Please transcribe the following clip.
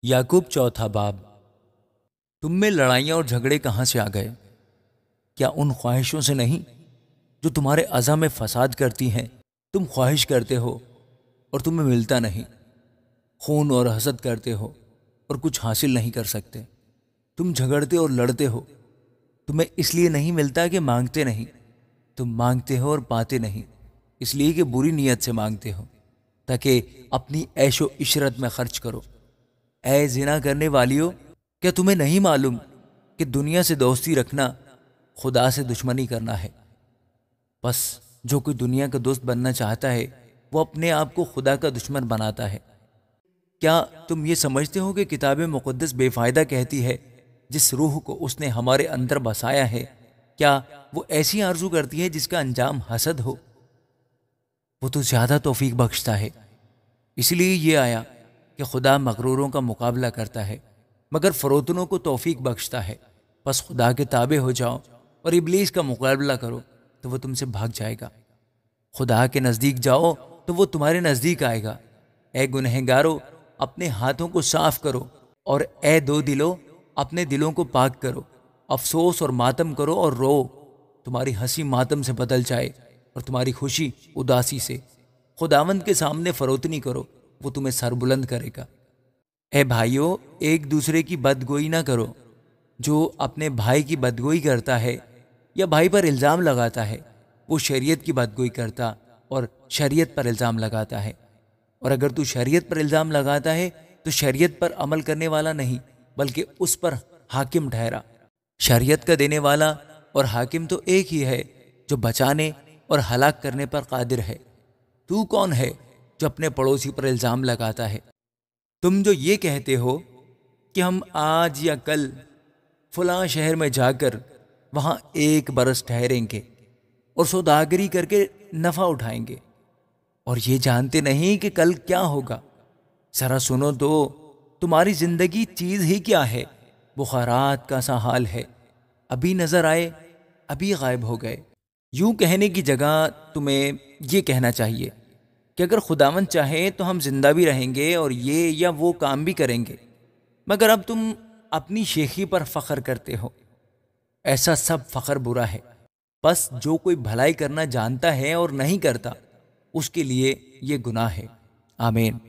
याकूब चौथा बाब। तुम में लड़ाइयाँ और झगड़े कहाँ से आ गए? क्या उन ख्वाहिशों से नहीं जो तुम्हारे अज़ा में फसाद करती हैं? तुम ख्वाहिश करते हो और तुम्हें मिलता नहीं, खून और हसद करते हो और कुछ हासिल नहीं कर सकते। तुम झगड़ते और लड़ते हो, तुम्हें इसलिए नहीं मिलता कि मांगते नहीं। तुम मांगते हो और पाते नहीं, इसलिए कि बुरी नीयत से मांगते हो ताकि अपनी ऐशो इशरत में खर्च करो। ऐ जिना करने वालियों, क्या तुम्हें नहीं मालूम कि दुनिया से दोस्ती रखना खुदा से दुश्मनी करना है? बस जो कोई दुनिया का दोस्त बनना चाहता है वो अपने आप को खुदा का दुश्मन बनाता है। क्या तुम ये समझते हो कि किताब मुक़द्दस बेफ़ायदा कहती है जिस रूह को उसने हमारे अंदर बसाया है, क्या वो ऐसी आरजू करती है जिसका अंजाम हसद हो? वो तो ज़्यादा तौफीक बख्शता है। इसलिए ये आया कि खुदा मगरूरों का मुकाबला करता है मगर फरोतनों को तौफीक बख्शता है। बस खुदा के ताबे हो जाओ और इब्लीस का मुकाबला करो तो वो तुमसे भाग जाएगा। खुदा के नज़दीक जाओ तो वो तुम्हारे नज़दीक आएगा। ए गुनहगारो, अपने हाथों को साफ करो, और ए दो दिलो, अपने दिलों को पाक करो। अफसोस और मातम करो और रो, तुम्हारी हंसी मातम से बदल जाए और तुम्हारी खुशी उदासी से। खुदावंद के सामने फरोतनी करो, वो तुम्हें सरबुलंद करेगा। ए भाइयों, एक दूसरे की बदगोई ना करो। जो अपने भाई की बदगोई करता है या भाई पर इल्ज़ाम लगाता है वो शरीयत की बदगोई करता और शरीयत पर इल्ज़ाम लगाता है। और अगर तू शरीयत पर इल्ज़ाम लगाता है तो शरीयत पर अमल करने वाला नहीं बल्कि उस पर हाकिम ठहरा। शरीयत का देने वाला और हाकिम तो एक ही है जो बचाने और हलाक करने पर कादिर है। तू कौन है जो अपने पड़ोसी पर इल्ज़ाम लगाता है? तुम जो ये कहते हो कि हम आज या कल फलां शहर में जाकर वहाँ एक बरस ठहरेंगे और सौदागरी करके नफ़ा उठाएंगे, और ये जानते नहीं कि कल क्या होगा। ज़रा सुनो तो, तुम्हारी ज़िंदगी चीज़ ही क्या है? बुखारात का सा हाल है, अभी नज़र आए अभी गायब हो गए। यूं कहने की जगह तुम्हें ये कहना चाहिए कि अगर खुदावंद चाहे तो हम जिंदा भी रहेंगे और ये या वो काम भी करेंगे। मगर अब तुम अपनी शेखी पर फख्र करते हो। ऐसा सब फख्र बुरा है। बस जो कोई भलाई करना जानता है और नहीं करता उसके लिए ये गुनाह है। आमीन।